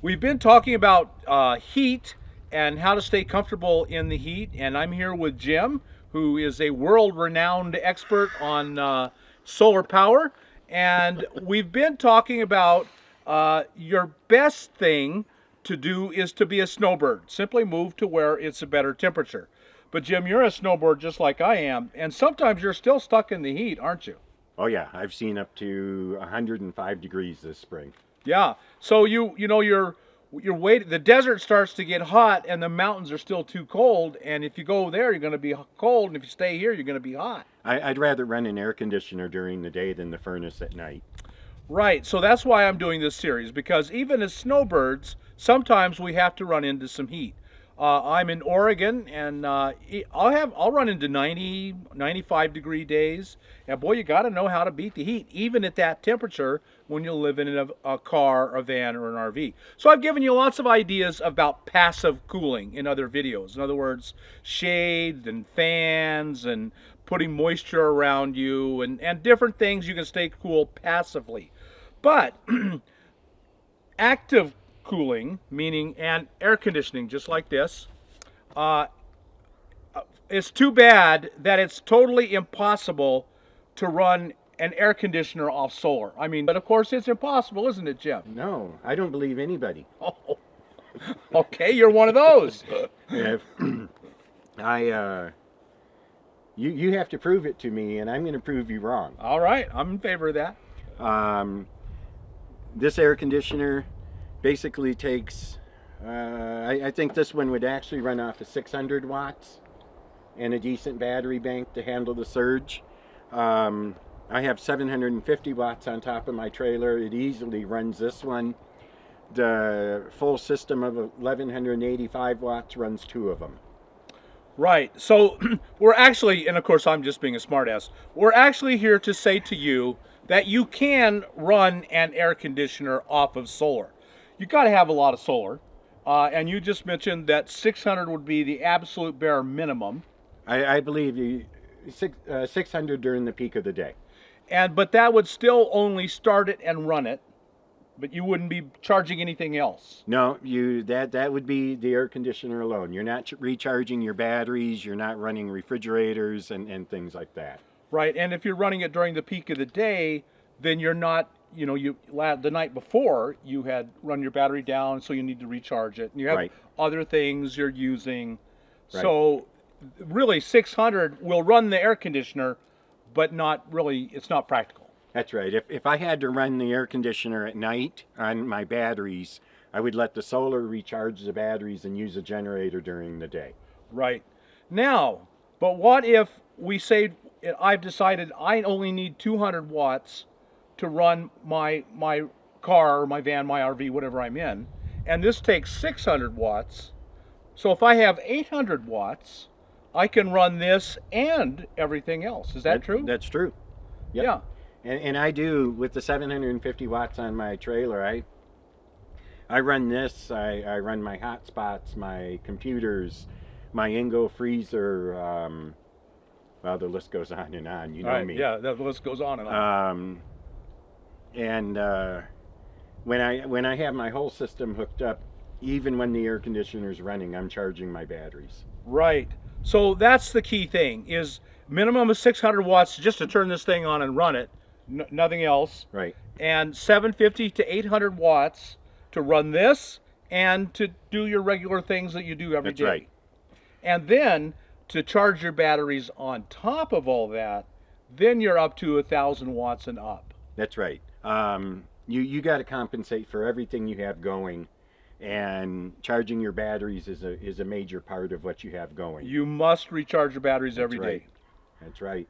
We've been talking about heat and how to stay comfortable in the heat, and I'm here with Jim, who is a world-renowned expert on solar power, and we've been talking about your best thing to do is to be a snowbird. Simply move to where it's a better temperature. But Jim, you're a snowbird just like I am, and sometimes you're still stuck in the heat, aren't you? Oh yeah, I've seen up to 105 degrees this spring. Yeah. So you know you're waiting. The desert starts to get hot, and the mountains are still too cold. And if you go there, you're going to be cold, and if you stay here, you're going to be hot. I'd rather run an air conditioner during the day than the furnace at night. Right. So that's why I'm doing this series, because even as snowbirds, sometimes we have to run into some heat. I'm in Oregon, and I'll run into 90, 95-degree days. And boy, you got to know how to beat the heat, even at that temperature when you're living in a car, a van, or an RV. So I've given you lots of ideas about passive cooling in other videos. In other words, shades and fans and putting moisture around you and different things you can stay cool passively. But active cooling, meaning and air conditioning, just like this, it's too bad that it's totally impossible to run an air conditioner off solar. I mean, but of course it's impossible, isn't it, Jim? No, I don't believe anybody. Oh, okay, you're one of those. If you have to prove it to me, and I'm going to prove you wrong. All right, I'm in favor of that. This air conditioner basically takes, I think this one would actually run off of 600 watts and a decent battery bank to handle the surge. I have 750 watts on top of my trailer. It easily runs this one. The full system of 1185 watts runs two of them. Right. So we're actually, and of course I'm just being a smartass, we're actually here to say to you that you can run an air conditioner off of solar. You got to have a lot of solar, and you just mentioned that 600 would be the absolute bare minimum. I believe 600 during the peak of the day. But that would still only start it and run it, but you wouldn't be charging anything else. No, that would be the air conditioner alone. You're not recharging your batteries. You're not running refrigerators and things like that. Right, and if you're running it during the peak of the day, then you're not. The night before you had run your battery down, so you need to recharge it. And you have Right. other things you're using. Right. So really 600 will run the air conditioner, but not really, it's not practical. That's right. If I had to run the air conditioner at night on my batteries, I would let the solar recharge the batteries and use a generator during the day. Right. Now, but what if we say I've decided I only need 200 watts to run my car, my van, my RV, whatever I'm in, and this takes 600 watts. So if I have 800 watts, I can run this and everything else. Is that true? That's true. Yep. Yeah. And I do, with the 750 watts on my trailer, I run this, I run my hotspots, my computers, my Ingo freezer, well, the list goes on and on, you know Right. me. Yeah, the list goes on and on. And when I have my whole system hooked up, even when the air conditioner's running, I'm charging my batteries. Right. So that's the key thing, is minimum of 600 watts just to turn this thing on and run it, nothing else. Right. And 750 to 800 watts to run this and to do your regular things that you do every day. That's right. And then to charge your batteries on top of all that, then you're up to 1,000 watts and up. That's right. You got to compensate for everything you have going, and charging your batteries is a major part of what you have going. You must recharge your batteries every day. That's right.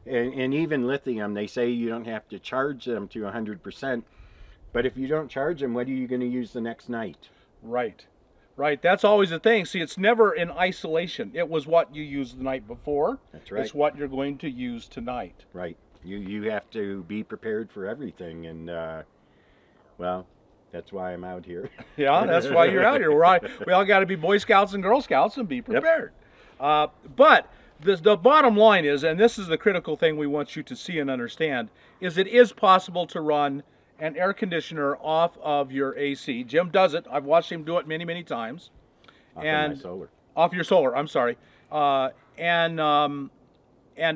And even lithium, they say you don't have to charge them to 100%, but if you don't charge them, what are you going to use the next night? Right. Right. That's always the thing. See, it's never in isolation. It was what you used the night before. That's right. It's what you're going to use tonight. Right. You have to be prepared for everything, and well, that's why I'm out here. Yeah, that's why you're out here. We all got to be Boy Scouts and Girl Scouts and be prepared. Yep. But the bottom line is, and this is the critical thing we want you to see and understand, is it is possible to run and air conditioner off of your AC. Jim does it. I've watched him do it many, many times. Off And of my solar. off your solar. I'm sorry. And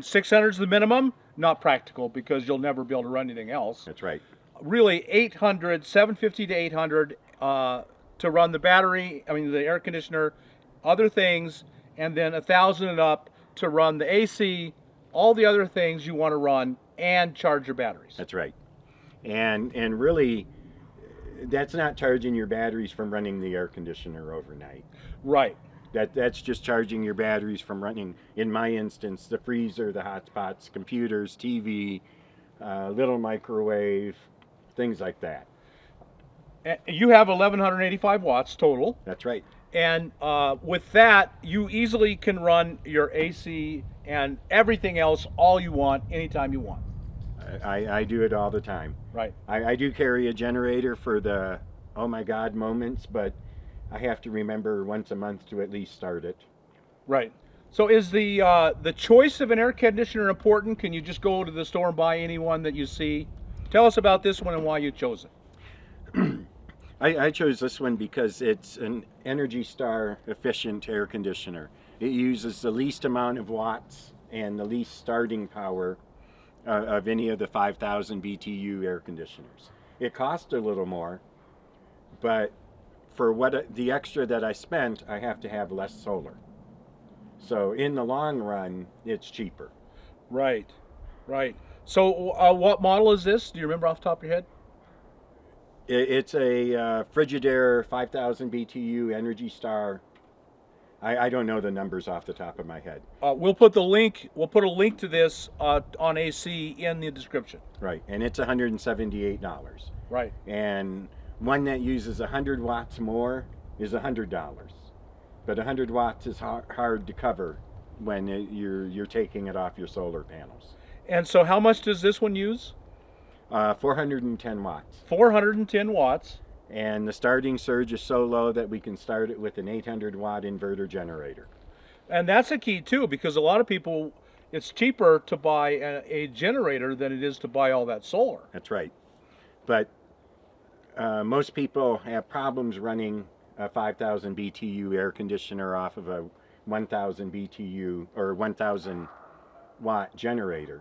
600 is the minimum. Not practical because you'll never be able to run anything else. That's right. Really, 800, 750 to 800 to run the battery. I mean the air conditioner, other things, and then 1,000 and up to run the AC, all the other things you want to run, and charge your batteries. That's right. And really, that's not charging your batteries from running the air conditioner overnight. Right. That's just charging your batteries from running, in my instance, the freezer, the hotspots, computers, TV, little microwave, things like that. You have 1,185 watts total. That's right. And with that, you easily can run your AC and everything else all you want, anytime you want. I do it all the time. Right. I do carry a generator for the oh my God moments, but I have to remember once a month to at least start it. Right. So is the choice of an air conditioner important? Can you just go to the store and buy any one that you see? Tell us about this one and why you chose it. I chose this one because it's an Energy Star efficient air conditioner. It uses the least amount of watts and the least starting power of any of the 5,000 BTU air conditioners. It costs a little more, but for the extra that I spent, I have to have less solar. So in the long run, it's cheaper. Right. Right. So what model is this? Do you remember off the top of your head? It's a Frigidaire 5,000 BTU Energy Star. I don't know the numbers off the top of my head. We'll put the link. We'll put a link to this on AC in the description. Right, and it's $178. Right. And one that uses 100 watts more is $100. But 100 watts is hard to cover when you're taking it off your solar panels. And so, how much does this one use? 410 watts. 410 watts. And the starting surge is so low that we can start it with an 800 watt inverter generator. And that's a key too, because a lot of people, it's cheaper to buy a generator than it is to buy all that solar. That's right. But most people have problems running a 5,000 BTU air conditioner off of a 1,000 BTU or 1,000 watt generator.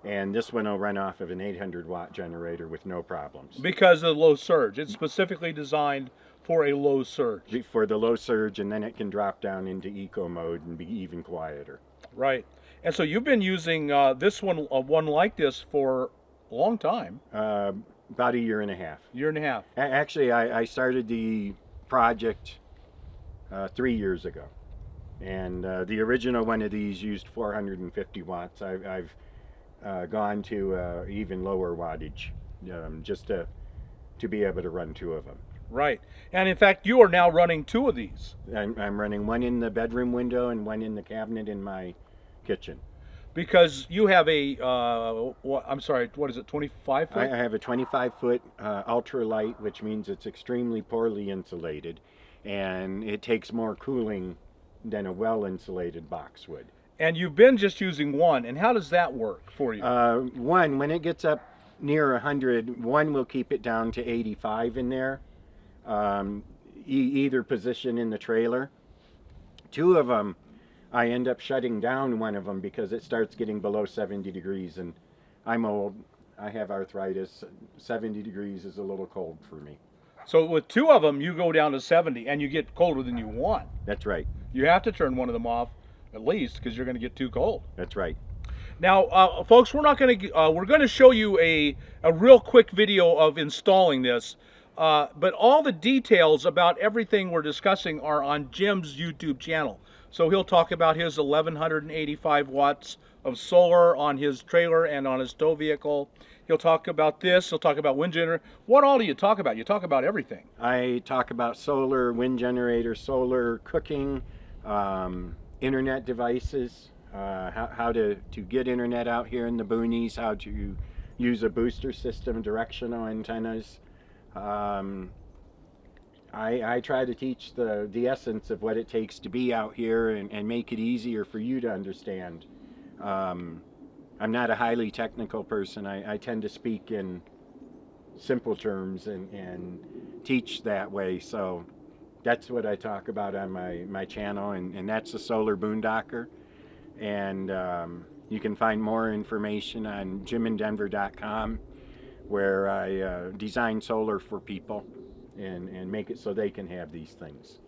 And this one will run off of an 800 watt generator with no problems. Because of the low surge. It's specifically designed for a low surge. For the low surge, and then it can drop down into eco mode and be even quieter. Right. And so you've been using this one like this for a long time. About a year and a half. Year and a half. Actually, I started the project 3 years ago. And the original one of these used 450 watts. I've gone to even lower wattage just to be able to run two of them. Right. And in fact, you are now running two of these. I'm running one in the bedroom window and one in the cabinet in my kitchen. Because you have a, I'm sorry, what is it, 25 foot? I have a 25-foot ultralight, which means it's extremely poorly insulated, and it takes more cooling than a well-insulated box would. And you've been just using one, and how does that work for you? One, when it gets up near 100, one will keep it down to 85 in there, either position in the trailer. Two of them, I end up shutting down one of them because it starts getting below 70 degrees, and I'm old, I have arthritis, 70 degrees is a little cold for me. So with two of them, you go down to 70, and you get colder than you want. That's right. You have to turn one of them off, at least, because you're going to get too cold. That's right. Now, folks, we're going to show you a real quick video of installing this, but all the details about everything we're discussing are on Jim's YouTube channel. So he'll talk about his 1,185 watts of solar on his trailer and on his tow vehicle. He'll talk about this. He'll talk about wind generator. What all do you talk about? You talk about everything. I talk about solar, wind generator, solar, cooking, internet devices, how to get internet out here in the boonies, how to use a booster system, directional antennas. I try to teach the essence of what it takes to be out here and make it easier for you to understand. I'm not a highly technical person. I tend to speak in simple terms and teach that way. So that's what I talk about on my channel, and that's the Solar Boondocker. And you can find more information on jimindenver.com, where I design solar for people and make it so they can have these things.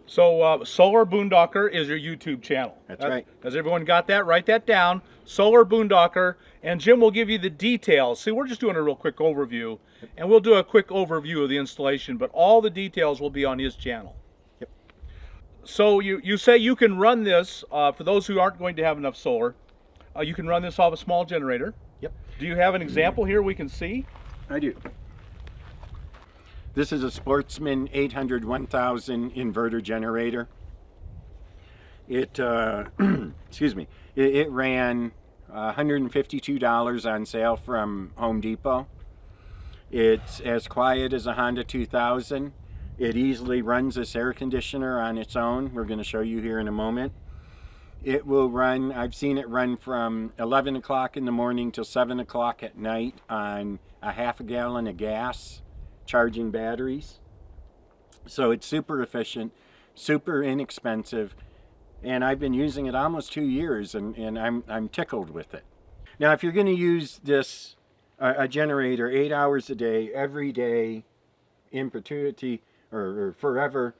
So Solar Boondocker is your YouTube channel. That's right. Has everyone got that? Write that down. Solar Boondocker. And Jim will give you the details. See, we're just doing a real quick overview. And we'll do a quick overview of the installation. But all the details will be on his channel. Yep. So you say you can run this, for those who aren't going to have enough solar, you can run this off a small generator. Yep. Do you have an example here we can see? I do. This is a Sportsman 800 1000 inverter generator. It, excuse me, it ran $152 on sale from Home Depot. It's as quiet as a Honda 2000. It easily runs this air conditioner on its own. We're going to show you here in a moment. It will run, I've seen it run from 11 o'clock in the morning till 7 o'clock at night on a half a gallon of gas, charging batteries. So it's super efficient, super inexpensive, and I've been using it almost 2 years, and I'm tickled with it. Now, if you're going to use this a generator 8 hours a day, every day, in perpetuity or forever,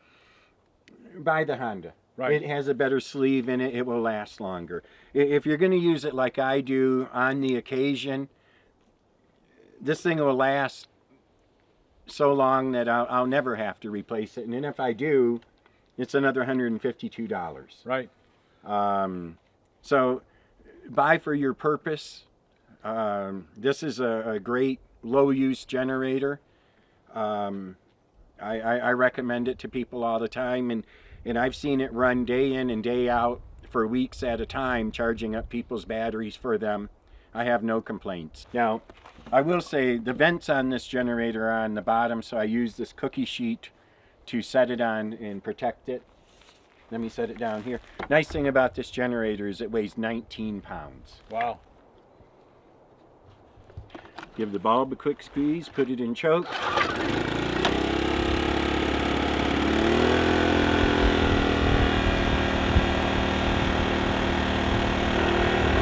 buy the Honda. Right. It has a better sleeve in it. It will last longer. If you're going to use it like I do on the occasion, this thing will last so long that I'll never have to replace it. And then if I do, it's another $152. Right. So buy for your purpose. This is a great low-use generator. I recommend it to people all the time, and I've seen it run day in and day out for weeks at a time, charging up people's batteries for them. I have no complaints. Now, I will say the vents on this generator are on the bottom, so I use this cookie sheet to set it on and protect it. Let me set it down here. Nice thing about this generator is it weighs 19 pounds. Wow. Give the bulb a quick squeeze, put it in choke.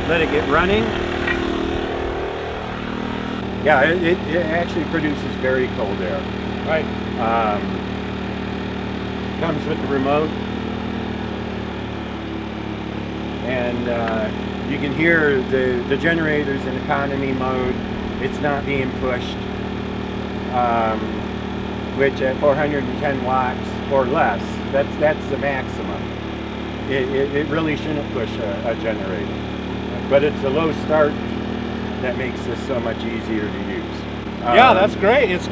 Let it get running. Yeah, it actually produces very cold air. Right. Comes with the remote. And you can hear the generator's in economy mode. It's not being pushed. Which at 410 watts or less, that's the maximum. It really shouldn't push a generator. But it's a low start that makes this so much easier to use. Yeah, that's great. It's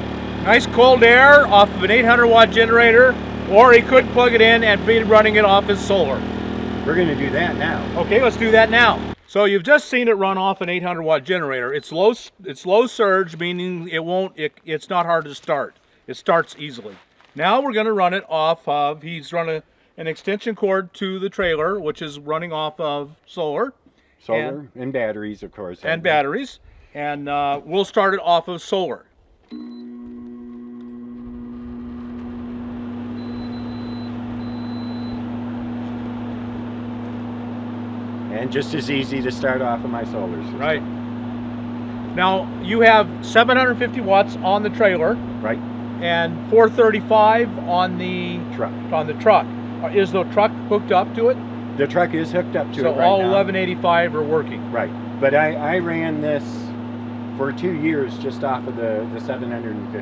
nice cold air off of an 800 watt generator, or he could plug it in and be running it off his solar. We're going to do that now. Okay, let's do that now. So you've just seen it run off an 800 watt generator. It's low surge, meaning it's not hard to start. It starts easily. Now we're going to run it off of, he's run an extension cord to the trailer, which is running off of solar. Solar and batteries, of course. And batteries. And we'll start it off of solar. And just as easy to start off of my solar system. Right. Now, you have 750 watts on the trailer. Right. And 435 on the truck. Is the truck hooked up to it? The truck is hooked up to it So right all now. 1185 are working. Right. But I ran this for 2 years just off of the 750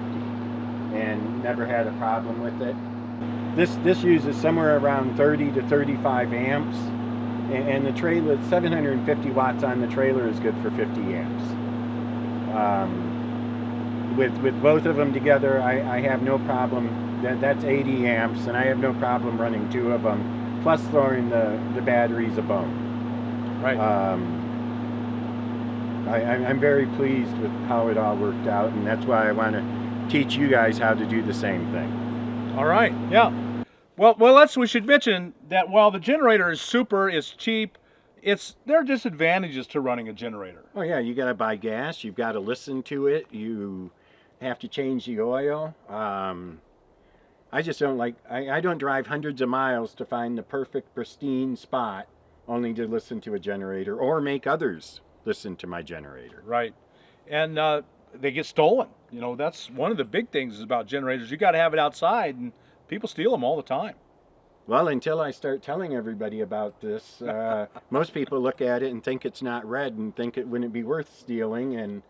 and never had a problem with it. This uses somewhere around 30 to 35 amps, and the trailer, 750 watts on the trailer is good for 50 amps. With both of them together, I have no problem. That's 80 amps, and I have no problem running two of them, plus throwing the batteries a bone. Right. I'm very pleased with how it all worked out, and that's why I want to teach you guys how to do the same thing. All right. Yeah. Well, we should mention that while the generator is super, it's cheap, there are disadvantages to running a generator. Oh yeah, you got to buy gas. You've got to listen to it. You have to change the oil. I just don't like, I don't drive hundreds of miles to find the perfect pristine spot only to listen to a generator or make others listen to my generator. Right. And they get stolen. You know, that's one of the big things about generators. You got to have it outside, and people steal them all the time. Well, until I start telling everybody about this, most people look at it and think it's not red and think it wouldn't be worth stealing. And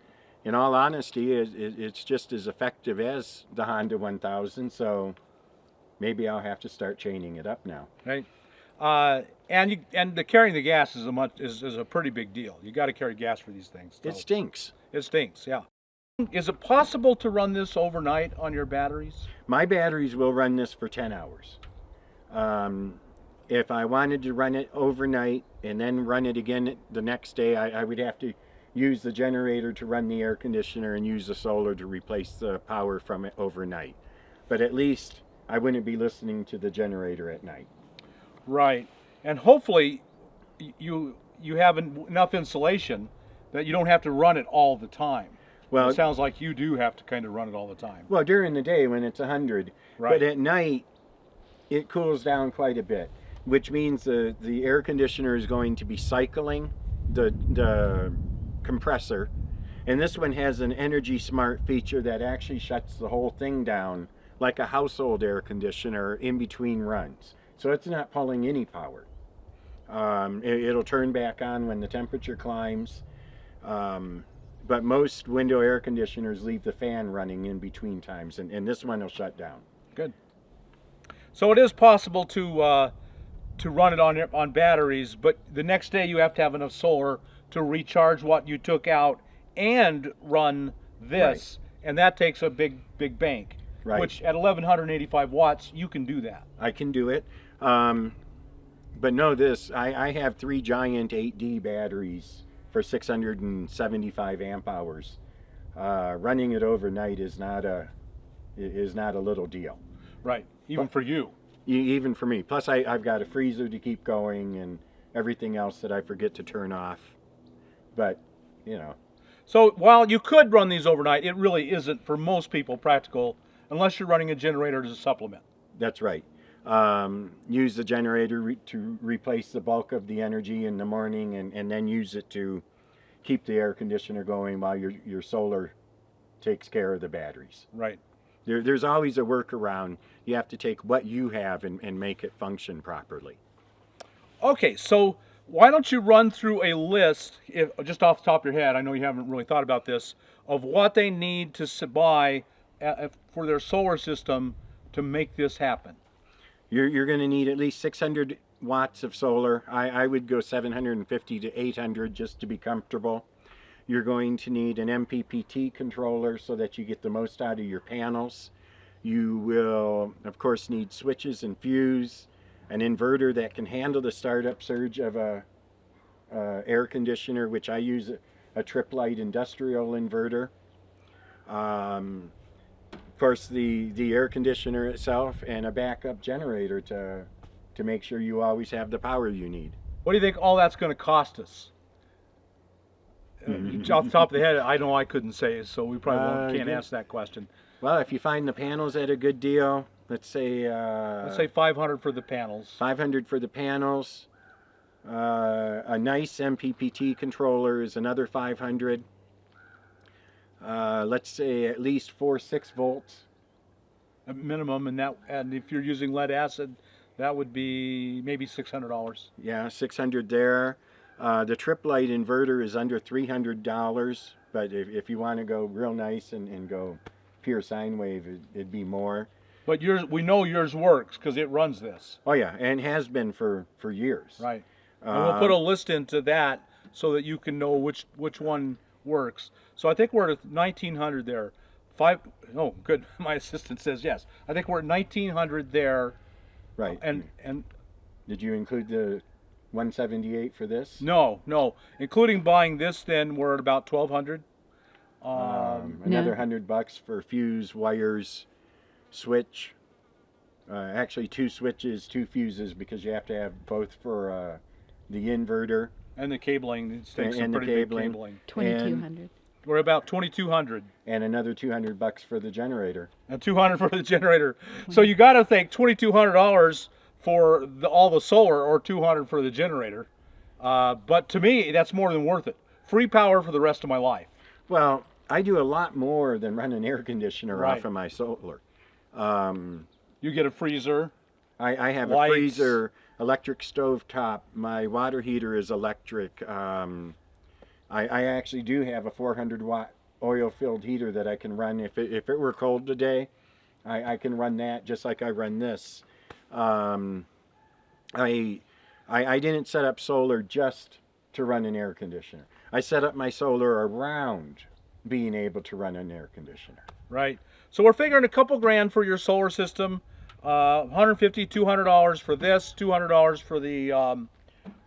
in all honesty, it's just as effective as the Honda 1000. So maybe I'll have to start chaining it up now. Right. And the carrying the gas is a pretty big deal. You got to carry gas for these things. So It stinks. it stinks. Yeah. Is it possible to run this overnight on your batteries? My batteries will run this for 10 hours. If I wanted to run it overnight and then run it again the next day, I would have to use the generator to run the air conditioner and use the solar to replace the power from it overnight. But at least I wouldn't be listening to the generator at night. Right. And hopefully you have enough insulation that you don't have to run it all the time. Well, It sounds like you do have to kind of run it all the time. well, during the day when it's 100, Right. but at night it cools down quite a bit, which means the air conditioner is going to be cycling the compressor, and this one has an energy smart feature that actually shuts the whole thing down like a household air conditioner in between runs, so it's not pulling any power. It'll turn back on when the temperature climbs, but most window air conditioners leave the fan running in between times, and this one will shut down. Good. So it is possible to run it on batteries, but the next day you have to have enough solar to recharge what you took out and run this, and that takes a big bank. Right. Which at 1185 watts you can do that. I can do it. But know this, I have 3 giant 8D batteries for 675 amp hours. Running it overnight is not a little deal. Right. Even for you. Even for me. Plus I've got a freezer to keep going and everything else that I forget to turn off. But, you know. So while you could run these overnight, it really isn't for most people practical unless you're running a generator as a supplement. That's right. Use the generator to replace the bulk of the energy in the morning, and then use it to keep the air conditioner going while your solar takes care of the batteries. Right. There's always a workaround. You have to take what you have and make it function properly. Okay, so why don't you run through a list, just off the top of your head, I know you haven't really thought about this, of what they need to buy for their solar system to make this happen. You're going to need at least 600 watts of solar. I would go 750 to 800 just to be comfortable. You're going to need an MPPT controller so that you get the most out of your panels. You will, of course, need switches and fuse, an inverter that can handle the startup surge of a air conditioner, which I use a trip-light industrial inverter. Of course, the air conditioner itself, and a backup generator to make sure you always have the power you need. What do you think all that's going to cost us? Off the top of the head, I know I couldn't say, so we probably can't ask that question. Well, if you find the panels at a good deal, let's say Let's say 500 for the panels. 500 for the panels. A nice MPPT controller is another 500. Let's say at least 6 volts. A minimum, and if you're using lead acid, that would be maybe $600. Yeah, 600 there. The trip light inverter is under $300, but if you want to go real nice and go pure sine wave, it'd be more. But we know yours works because it runs this. Oh yeah, and has been for years. Right. And we'll put a list into that so that you can know which one works. So I think we're at 1900 there. Oh, good. My assistant says yes. I think we're at 1900 there. Right. And did you include the 178 for this? No. Including buying this, then we're at about 1200. Another $100 for fuse, wires, switch. Actually, 2 switches, 2 fuses, because you have to have both for the inverter And the cabling. It takes and some the pretty big cabling. cabling. 2200. We're about 2,200. And another $200 for the generator. And 200 for the generator. So you got to think $2,200 for all the solar, or 200 for the generator. But to me, that's more than worth it. Free power for the rest of my life. Well, I do a lot more than run an air conditioner Right. off of my solar. You get a freezer. I have Lights. a freezer, electric stove top. My water heater is electric. I actually do have a 400-watt oil-filled heater that I can run. If it were cold today, I can run that just like I run this. I didn't set up solar just to run an air conditioner. I set up my solar around being able to run an air conditioner. Right. So we're figuring a couple grand for your solar system. $150, $200 for this, $200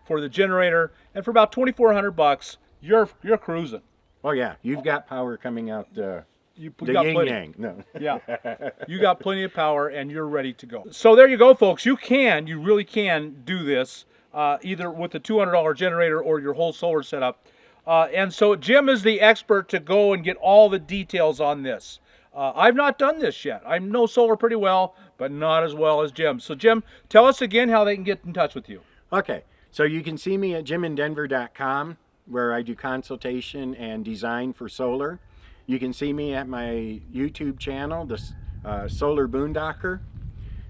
for the generator, and for about $2,400, you're cruising. Oh yeah, you've got power coming out the got yin plenty. yang. No. Yeah, you got plenty of power and you're ready to go. So there you go, folks. You really can do this either with the $200 generator or your whole solar setup. And so Jim is the expert to go and get all the details on this. I've not done this yet. I know solar pretty well, but not as well as Jim. So Jim, tell us again how they can get in touch with you. Okay, so you can see me at jimindenver.com, where I do consultation and design for solar. You can see me at my YouTube channel, the Solar Boondocker,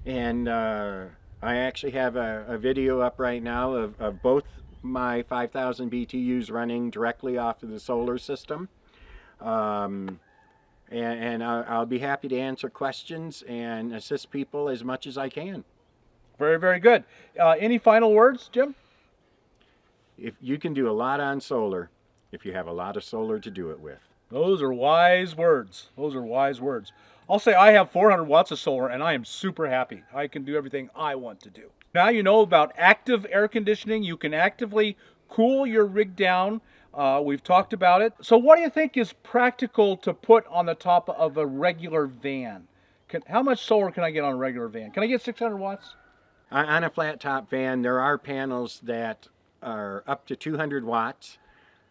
and I actually have a video up right now of both my 5,000 BTUs running directly off of the solar system. And I'll be happy to answer questions and assist people as much as I can. Very, very good. Any final words, Jim? If you can do a lot on solar, if you have a lot of solar to do it with. Those are wise words. Those are wise words. I'll say I have 400 watts of solar and I am super happy. I can do everything I want to do. Now you know about active air conditioning. You can actively cool your rig down. We've talked about it. So what do you think is practical to put on the top of a regular van? How much solar can I get on a regular van? Can I get 600 watts? On a flat top van, there are panels that are up to 200 watts,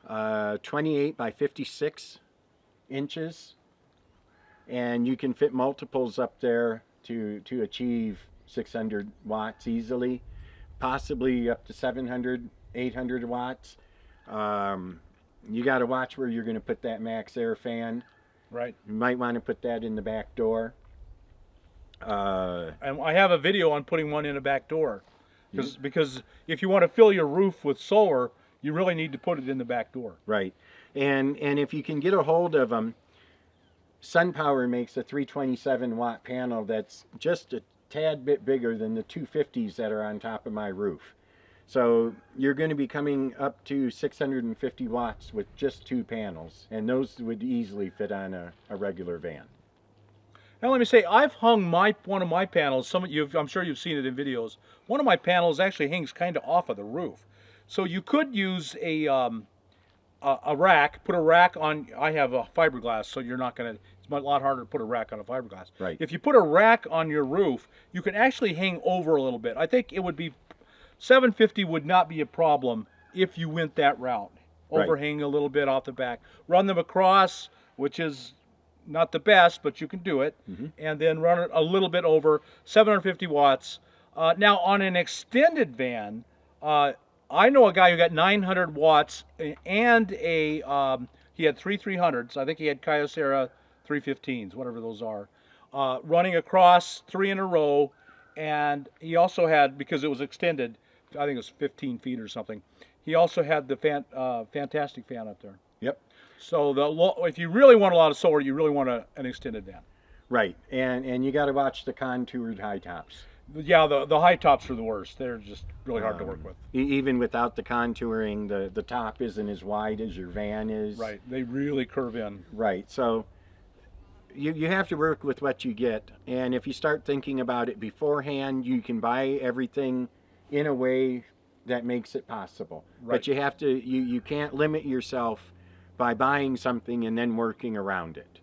28 by 56 inches, and you can fit multiples up there to achieve 600 watts easily, possibly up to 700, 800 watts. You got to watch where you're going to put that max air fan. Right. You might want to put that in the back door. And I have a video on putting one in a back door, because if you want to fill your roof with solar, you really need to put it in the back door. Right. And if you can get a hold of them, SunPower makes a 327 watt panel that's just a tad bit bigger than the 250s that are on top of my roof. So you're going to be coming up to 650 watts with just two panels, and those would easily fit on a regular van. Now let me say, I've hung one of my panels. I'm sure you've seen it in videos. One of my panels actually hangs kind of off of the roof, so you could use a rack. Put a rack on. I have a fiberglass, so you're not going to. It's a lot harder to put a rack on a fiberglass. Right. If you put a rack on your roof, you can actually hang over a little bit. I think it would be 750 would not be a problem if you went that route. Overhang a little bit off the back. Run them across, which is not the best, but you can do it. Mm-hmm. And then run it a little bit over, 750 watts. Now on an extended van, I know a guy who got 900 watts and he had three 300s. I think he had Kyocera 315s, whatever those are, running across 3 in a row. And he also had, because it was extended, I think it was 15 feet or something, he also had the fantastic fan up there. Yep. So if you really want a lot of solar, you really want an extended van. Right. And you got to watch the contoured high tops. Yeah, the high tops are the worst. They're just really hard to work with. Even without the contouring, the top isn't as wide as your van is. Right. They really curve in. Right. So you have to work with what you get. And if you start thinking about it beforehand, you can buy everything in a way that makes it possible. Right. But you have to, you can't limit yourself by buying something and then working around it.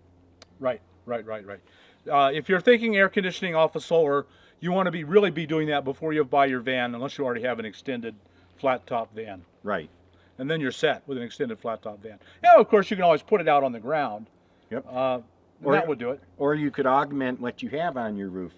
Right. If you're thinking air conditioning off of solar, you want to really be doing that before you buy your van, unless you already have an extended flat top van. Right. and then you're set with an extended flat top van. Yeah, of course you can always put it out on the ground. Yep. And Or- that would do it. Or you could augment what you have on your roof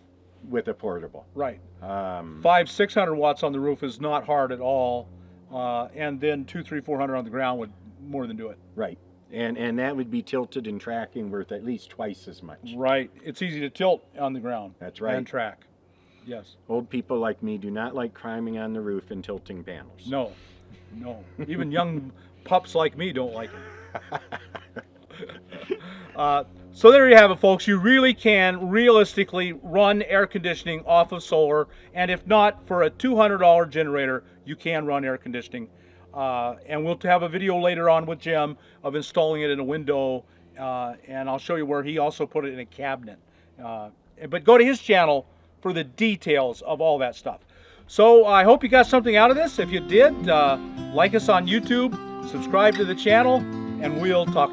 with a portable. Right. Um, 500-600 watts on the roof is not hard at all, and then 200-400 on the ground would more than do it. right. And that would be tilted and tracking worth at least twice as much. Right. It's easy to tilt on the ground. That's right. And track. Yes. Old people like me do not like climbing on the roof and tilting panels. No. No. Even young pups like me don't like it. So there you have it, folks. You really can realistically run air conditioning off of solar, and if not, for a $200 generator, you can run air conditioning. And we'll have a video later on with Jim of installing it in a window, and I'll show you where he also put it in a cabinet. But go to his channel for the details of all that stuff. So I hope you got something out of this. If you did, like us on YouTube, subscribe to the channel, and we'll talk to you.